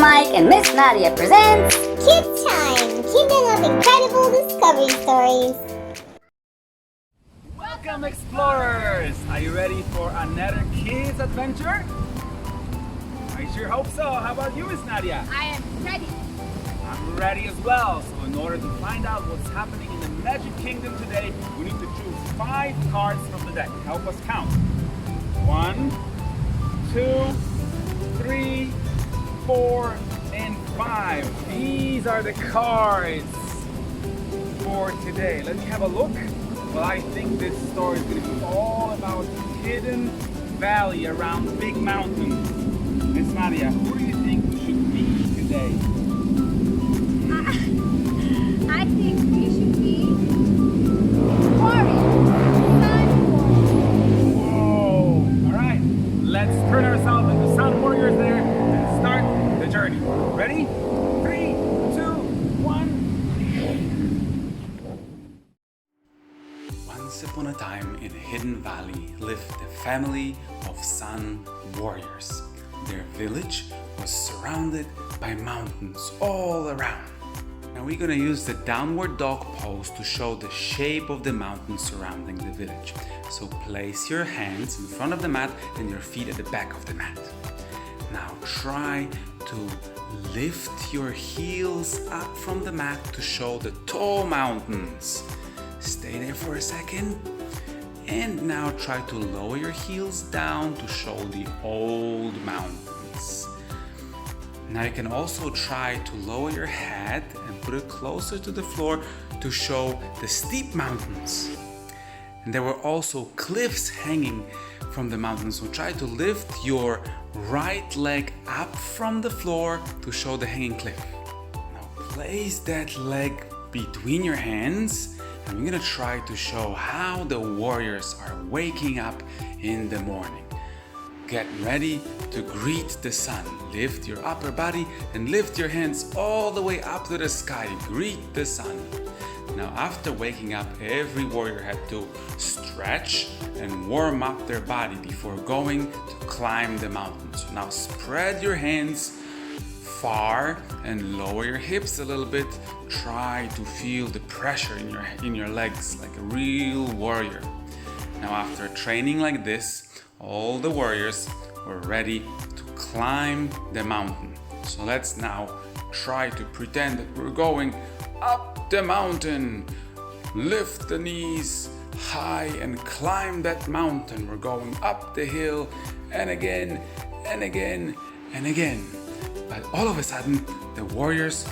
Mike and Miss Nadia presents Kid Time! Kingdom of Incredible Discovery Stories! Welcome, explorers! Are you ready for another kids adventure? I sure hope so. How about you, Miss Nadia? I am ready. I'm ready as well. So in order to find out what's happening in the Magic Kingdom today, we need to choose 5 cards from the deck. Help us count. 1, 2, 3, 4, and 5. These are the cards for today. Let me have a look. Well, I think this story is going to be all about hidden valley around big mountains. Miss Nadia, who do you think we should be today? I think we should be warriors. Sun warriors. Whoa! All right, let's turn ourselves into sun warriors there and start the journey. Ready? 3, 2, 1. Once upon a time in a hidden valley lived a family of sun warriors. Their village was surrounded by mountains all around. Now we're gonna use the downward dog pose to show the shape of the mountain surrounding the village. So place your hands in front of the mat and your feet at the back of the mat. Now try to lift your heels up from the mat to show the tall mountains. Stay there for a second. And now try to lower your heels down to show the old mountains. Now you can also try to lower your head and put it closer to the floor to show the steep mountains. And there were also cliffs hanging from the mountains, so try to lift your right leg up from the floor to show the hanging cliff. Now place that leg between your hands. And we're gonna try to show how the warriors are waking up in the morning. Get ready to greet the sun. Lift your upper body and lift your hands all the way up to the sky. Greet the sun. Now after waking up, every warrior had to stretch and warm up their body before going to climb the mountain. So now spread your hands far and lower your hips a little bit. Try to feel the pressure in your legs like a real warrior. Now after training like this, all the warriors were ready to climb the mountain. So let's now try to pretend that we're going up the mountain. Lift the knees high and climb that mountain. We're going up the hill and again and again and again. But all of a sudden, the warriors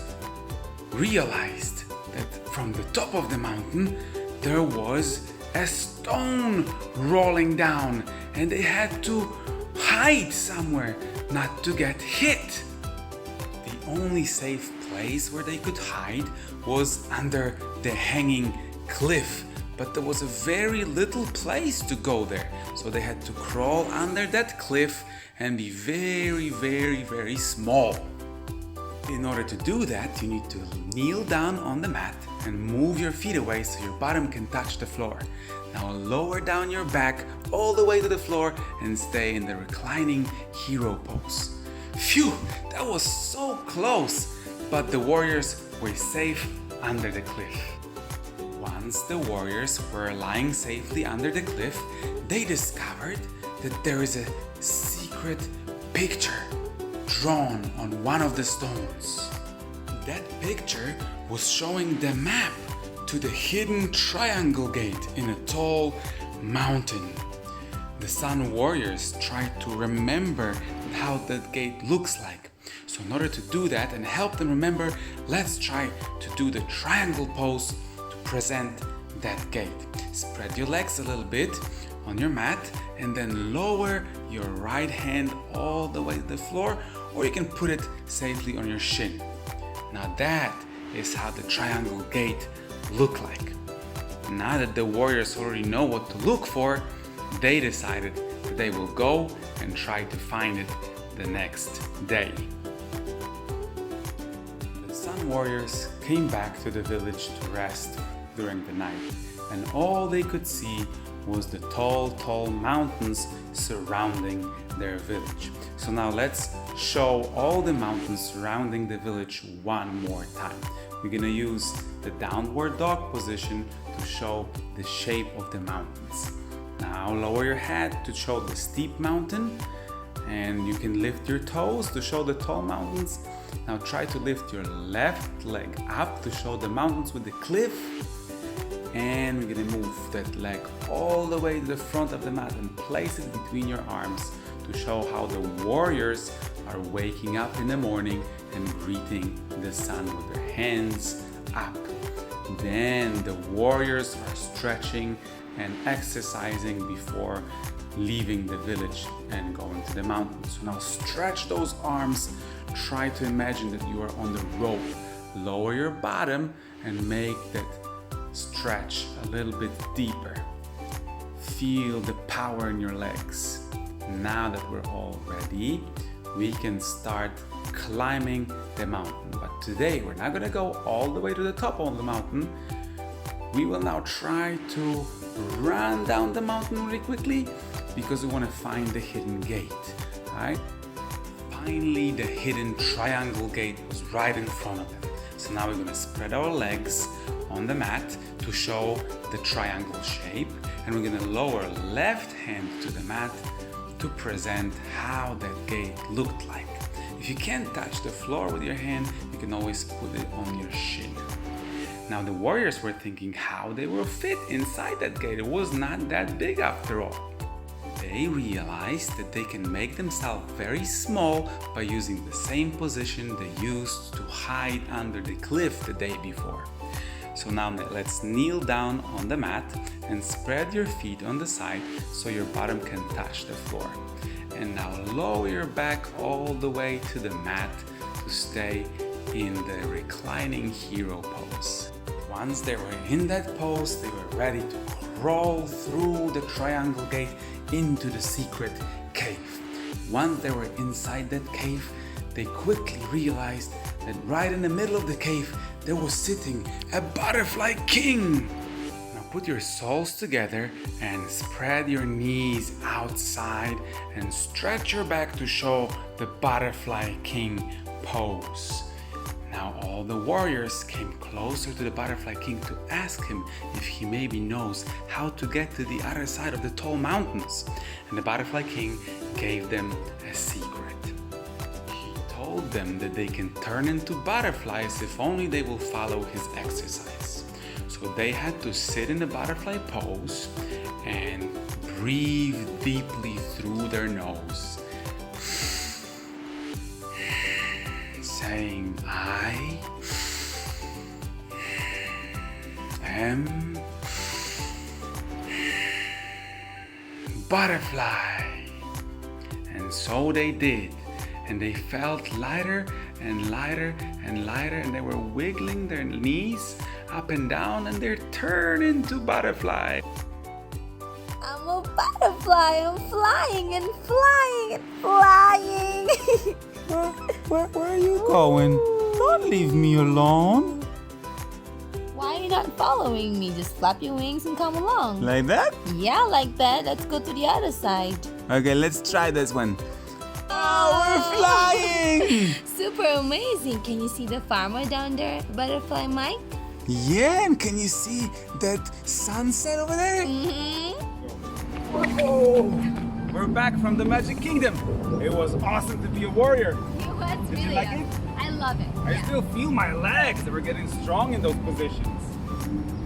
realized that from the top of the mountain there was a stone rolling down and they had to hide somewhere not to get hit. The only safe place where they could hide was under the hanging cliff, but there was a very little place to go there, so they had to crawl under that cliff and be very, very, very small. In order to do that, you need to kneel down on the mat and move your feet away so your bottom can touch the floor. Now lower down your back all the way to the floor and stay in the reclining hero pose. Phew, that was so close, but the warriors were safe under the cliff. Once the warriors were lying safely under the cliff, they discovered that there is a secret picture drawn on one of the stones. That picture was showing the map to the hidden triangle gate in a tall mountain. The Sun Warriors tried to remember how that gate looks like. So in order to do that and help them remember, let's try to do the triangle pose to present that gate. Spread your legs a little bit on your mat and then lower your right hand all the way to the floor, or you can put it safely on your shin. Now that is how the triangle gate look like. Now that the warriors already know what to look for, they decided that they will go and try to find it the next day. The Sun Warriors came back to the village to rest during the night, and all they could see was the tall, tall mountains surrounding their village. So now let's show all the mountains surrounding the village one more time. We're gonna use the downward dog position to show the shape of the mountains. Now lower your head to show the steep mountain, and you can lift your toes to show the tall mountains. Now try to lift your left leg up to show the mountains with the cliff. And we're gonna move that leg all the way to the front of the mat and place it between your arms to show how the warriors are waking up in the morning and greeting the sun with their hands up. Then the warriors are stretching and exercising before leaving the village and going to the mountains. So now stretch those arms. Try to imagine that you are on the rope. Lower your bottom and make that stretch a little bit deeper. Feel the power in your legs. Now that we're all ready, we can start climbing the mountain. But today we're not gonna go all the way to the top of the mountain. We will now try to run down the mountain really quickly because we want to find the hidden gate. Right? Finally, the hidden triangle gate was right in front of them. So now we're going to spread our legs on the mat to show the triangle shape, and we're going to lower left hand to the mat to present how that gate looked like. If you can't touch the floor with your hand, you can always put it on your shin. Now the warriors were thinking how they will fit inside that gate. It was not that big after all. They realized that they can make themselves very small by using the same position they used to hide under the cliff the day before. So now let's kneel down on the mat and spread your feet on the side so your bottom can touch the floor. And now lower your back all the way to the mat to stay in the reclining hero pose. Once they were in that pose, they were ready to crawl through the triangle gate into the secret cave. Once they were inside that cave, they quickly realized that right in the middle of the cave, there was sitting a butterfly king. Now put your soles together and spread your knees outside and stretch your back to show the butterfly king pose. Now all the warriors came closer to the butterfly king to ask him if he maybe knows how to get to the other side of the tall mountains. And the butterfly king gave them a secret. He told them that they can turn into butterflies if only they will follow his exercise. So they had to sit in the butterfly pose and breathe deeply through their nose, saying, I am butterfly. And so they did, and they felt lighter and lighter and lighter, and they were wiggling their knees up and down, and they're turned into butterfly. I'm a butterfly. I'm flying and flying and flying. Where are you going? Don't leave me alone. Why are you not following me? Just flap your wings and come along. Like that? Yeah, like that. Let's go to the other side. Okay, let's try this one. Oh, we're flying! Super amazing. Can you see the farmer down there, Butterfly Mike? Yeah, and can you see that sunset over there? Mm-hmm. Whoa! We're back from the Magic Kingdom. It was awesome to be a warrior. It was Did you like it? I love it. I still feel my legs. They were getting strong in those positions.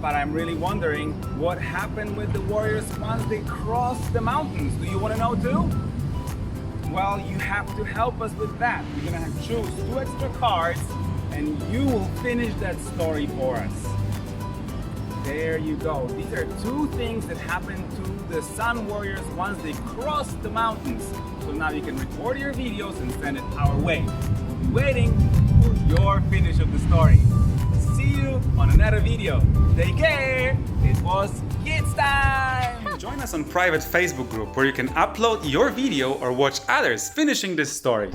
But I'm really wondering what happened with the warriors once they crossed the mountains. Do you want to know too? Well, you have to help us with that. We're gonna have to choose 2 extra cards and you will finish that story for us. There you go. These are 2 things that happened to the Sun Warriors once they crossed the mountains. So now you can record your videos and send it our way. We'll be waiting for your finish of the story. See you on another video. Take care. It was Kids Time. Join us on private Facebook group where you can upload your video or watch others finishing this story.